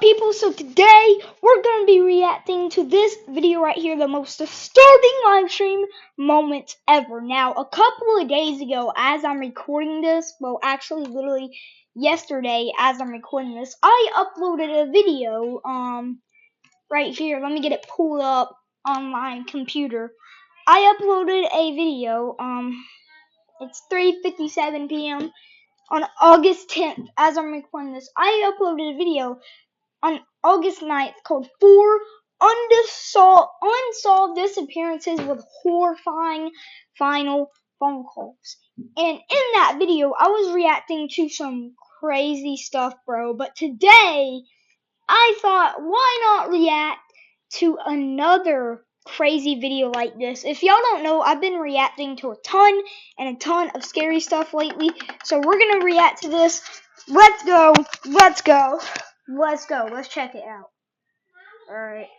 people? So today we're going to be reacting to this video right here, the most disturbing live stream moment ever. Now, a couple of days ago, as I'm recording this, well, actually, literally yesterday, as I'm recording this, I uploaded a video, right here. Let me get it pulled up on my computer. I uploaded a video, it's 3:57 p.m. on August 10th, as I'm recording this. I uploaded a video on August 9th called 4 Unsolved Disappearances with Horrifying Final Phone Calls. And in that video, I was reacting to some crazy stuff, bro. But today, I thought, why not react to another crazy video like this? If y'all don't know, I've been reacting to a ton of scary stuff lately. So we're going to react to this. Let's go. Let's check it out. Alright,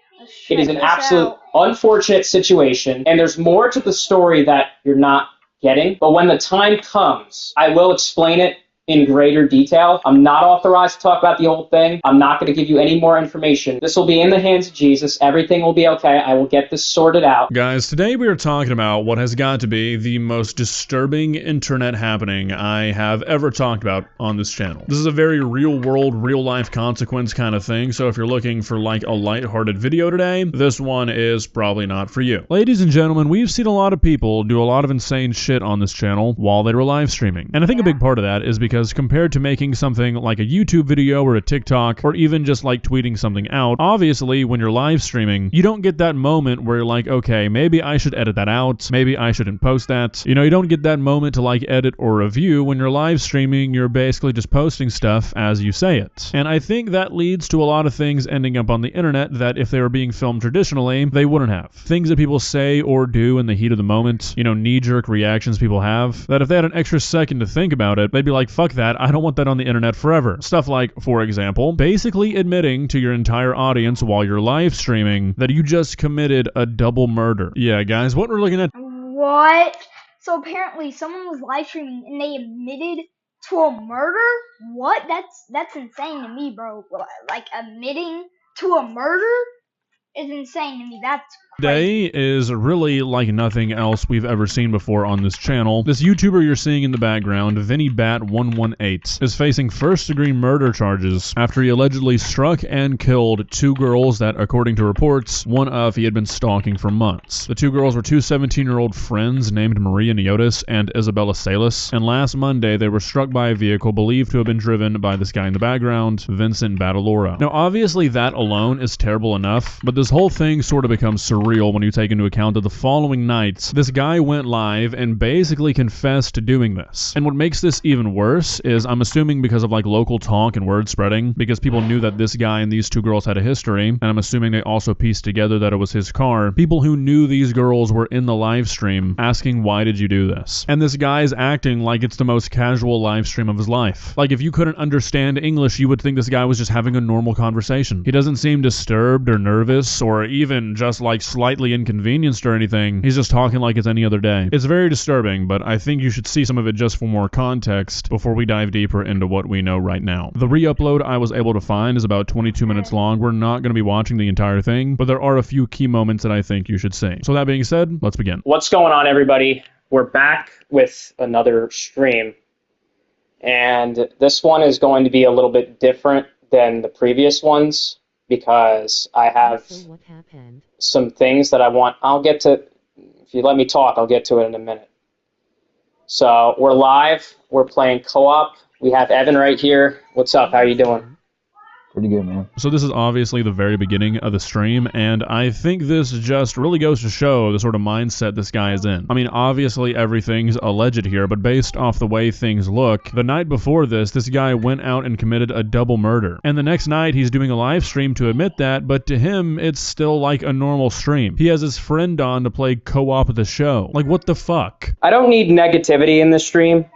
it is an absolute unfortunate situation, and there's more to the story that you're not getting. But when the time comes, I will explain it in greater detail. I'm not authorized to talk about the whole thing. I'm not going to give you any more information. This will be in the hands of Jesus. Everything will be okay. I will get this sorted out. Guys, today we are talking about what has got to be the most disturbing internet happening I have ever talked about on this channel. This is a very real world, real life consequence kind of thing, so if you're looking for like a lighthearted video today, this one is probably not for you. Ladies and gentlemen, we've seen a lot of people do a lot of insane shit on this channel while they were live streaming. And I think a big part of that is because compared to making something like a YouTube video or a TikTok, or even just like tweeting something out, obviously when you're live streaming, you don't get that moment where you're like, okay, maybe I should edit that out, maybe I shouldn't post that. You know, you don't get that moment to like edit or review. When you're live streaming, you're basically just posting stuff as you say it. And I think that leads to a lot of things ending up on the internet that if they were being filmed traditionally, they wouldn't have. Things that people say or do in the heat of the moment, you know, knee-jerk reactions people have, that if they had an extra second to think about it, they'd be like, fuck that, I don't want that on the internet forever. Stuff like, for example, basically admitting to your entire audience while you're live streaming that you just committed a double murder. Yeah, guys, what we're looking at— What? So apparently someone was live streaming and they admitted to a murder? What? That's insane to me, bro. Like, admitting to a murder is insane to me. That's crazy. Today is really like nothing else we've ever seen before on this channel. This YouTuber you're seeing in the background, VinnyBat118, is facing first-degree murder charges after he allegedly struck and killed two girls that, according to reports, one of he had been stalking for months. The two girls were two 17-year-old friends named Maria Niotis and Isabella Salas, and last Monday they were struck by a vehicle believed to have been driven by this guy in the background, Vincent Batalora. Now, obviously that alone is terrible enough, but this whole thing sort of becomes surreal when you take into account that the following nights, this guy went live and basically confessed to doing this. And what makes this even worse is, I'm assuming because of like local talk and word spreading, because people knew that this guy and these two girls had a history, and I'm assuming they also pieced together that it was his car, people who knew these girls were in the live stream asking, why did you do this? And this guy's acting like it's the most casual live stream of his life. Like if you couldn't understand English, you would think this guy was just having a normal conversation. He doesn't seem disturbed or nervous or even just like slightly inconvenienced or anything. He's just talking like it's any other day. It's very disturbing, but I think you should see some of it just for more context before we dive deeper into what we know right now. The re-upload I was able to find is about 22 minutes long. We're not going to be watching the entire thing, but there are a few key moments that I think you should see. So that being said, let's begin. What's going on, everybody? We're back with another stream, and this one is going to be a little bit different than the previous ones, because I have some things that I want. I'll get to, if you let me talk, I'll get to it in a minute. So we're live. We're playing co-op. We have Evan right here. What's up? How are you doing? Pretty good, man. So this is obviously the very beginning of the stream, and I think this just really goes to show the sort of mindset this guy is in. I mean, obviously everything's alleged here, but based off the way things look, the night before this guy went out and committed a double murder. And the next night, he's doing a live stream to admit that, but to him, it's still like a normal stream. He has his friend on to play co-op at the show. Like, what the fuck? I don't need negativity in this stream,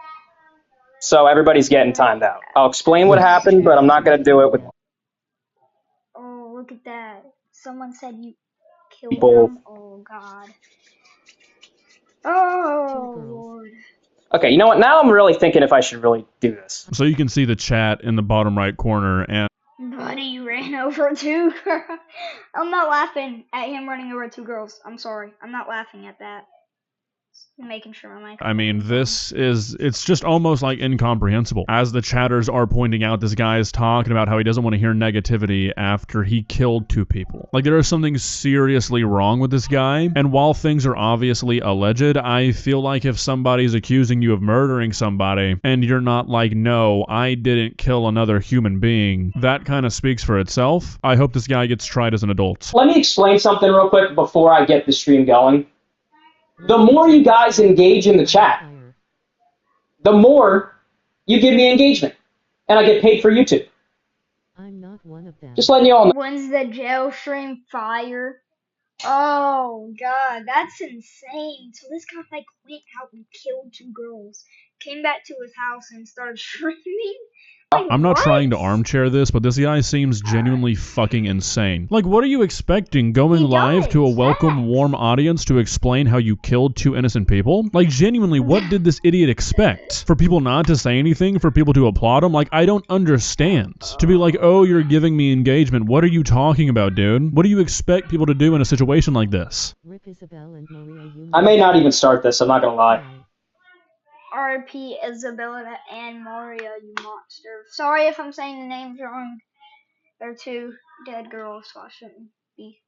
so everybody's getting timed out. I'll explain what happened, but I'm not going to do it with Look at that. Someone said you killed them. Oh, God. Oh, Lord. Okay, you know what? Now I'm really thinking if I should really do this. So you can see the chat in the bottom right corner, and Buddy ran over two girls. I'm not laughing at him running over two girls. I'm sorry. I'm not laughing at that. Just making sure my I mean, microphone's on. it's just almost like incomprehensible. As the chatters are pointing out, this guy is talking about how he doesn't want to hear negativity after he killed two people. Like, there is something seriously wrong with this guy, and while things are obviously alleged, I feel like if somebody's accusing you of murdering somebody, and you're not like, no, I didn't kill another human being, that kind of speaks for itself. I hope this guy gets tried as an adult. Let me explain something real quick before I get the stream going. The more you guys engage in the chat, the more you give me engagement. And I get paid for YouTube. I'm not one of them. Just letting you all know. When's the jail stream fire? Oh god, that's insane. So this guy like went out and killed two girls, came back to his house and started streaming? Like, I'm not what? trying to armchair this, but this guy seems genuinely fucking insane. Like, what are you expecting? Going live to a welcome, warm audience to explain how you killed two innocent people? Like, genuinely, what did this idiot expect? For people not to say anything? For people to applaud him? Like, I don't understand. To be like, oh, you're giving me engagement. What are you talking about, dude? What do you expect people to do in a situation like this? Rip Isabel and Maria, I may not even start this, I'm not going to lie. RP Isabella and Maria, you monster. Sorry if I'm saying the names wrong. They're two dead girls, so I shouldn't be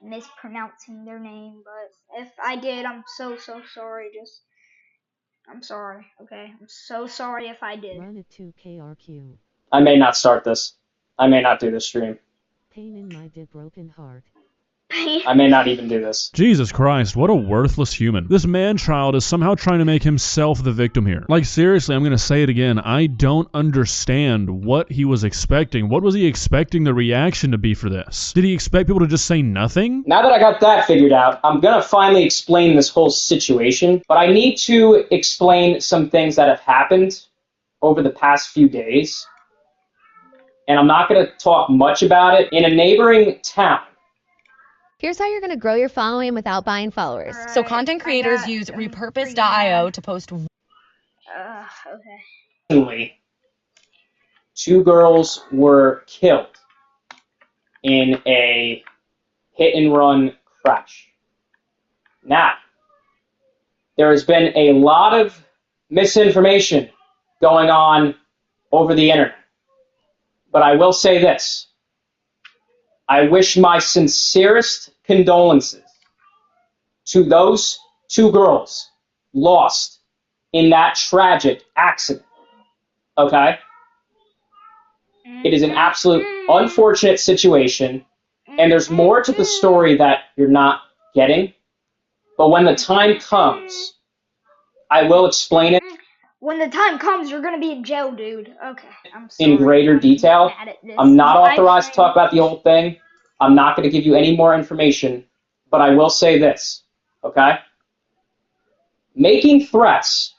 mispronouncing their name. But if I did, I'm so sorry. I'm sorry, okay? I'm so sorry if I did. Run it to KRQ. I may not start this. I may not do this stream. Pain in my dead broken heart. I may not even do this. Jesus Christ, what a worthless human. This man-child is somehow trying to make himself the victim here. Like, seriously, I'm gonna say it again. I don't understand what he was expecting. What was he expecting the reaction to be for this? Did he expect people to just say nothing? Now that I got that figured out, I'm going to finally explain this whole situation. But I need to explain some things that have happened over the past few days. And I'm not going to talk much about it. In a neighboring town, Here's how you're going to grow your following without buying followers. Alright, So content creators use repurpose.io to post. Okay. two girls were killed in a hit-and-run crash. Now, there has been a lot of misinformation going on over the internet. But I will say this. I wish my sincerest condolences to those two girls lost in that tragic accident. Okay? It is an absolute unfortunate situation, and there's more to the story that you're not getting. But when the time comes, I will explain it When the time comes, you're gonna be in jail, dude. Okay, I'm sorry. in greater detail. Mad at this. I'm not authorized to talk about the whole thing. I'm not going to give you any more information, but I will say this, okay? Making threats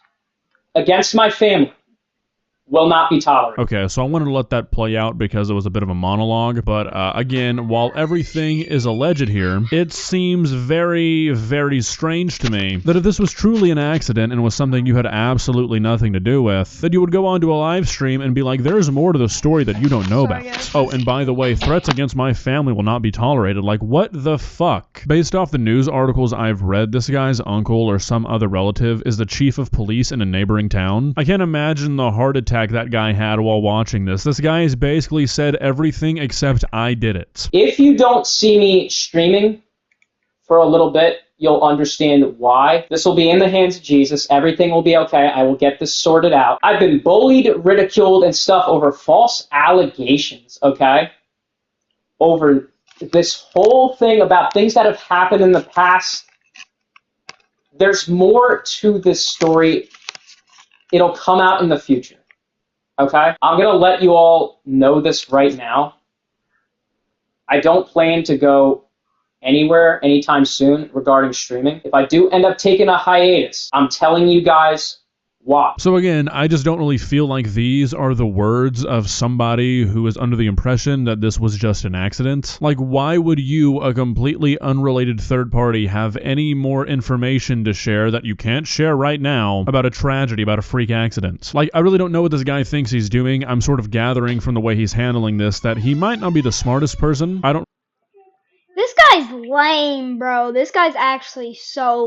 against my family will not be tolerated. Okay, so I wanted to let that play out because it was a bit of a monologue, but again, while everything is alleged here, it seems very, very strange to me that if this was truly an accident and was something you had absolutely nothing to do with, that you would go onto a live stream and be like, there's more to the story that you don't know about. Oh, and by the way, threats against my family will not be tolerated. Like, what the fuck? Based off the news articles I've read, this guy's uncle or some other relative is the chief of police in a neighboring town. I can't imagine the heart attack that guy had while watching this. This guy has basically said everything except I did it. If you don't see me streaming for a little bit, you'll understand why. This will be in the hands of Jesus. Everything will be okay. I will get this sorted out. I've been bullied, ridiculed, and stuff over false allegations, okay? Over this whole thing about things that have happened in the past. There's more to this story. It'll come out in the future. Okay? I'm going to let you all know this right now. I don't plan to go anywhere anytime soon regarding streaming. If I do end up taking a hiatus, I'm telling you guys Why? So again, I just don't really feel like these are the words of somebody who is under the impression that this was just an accident. Like, why would you, a completely unrelated third party, have any more information to share that you can't share right now about a tragedy, about a freak accident? Like, I really don't know what this guy thinks he's doing. I'm sort of gathering from the way he's handling this that he might not be the smartest person. This guy's lame, bro. This guy's actually so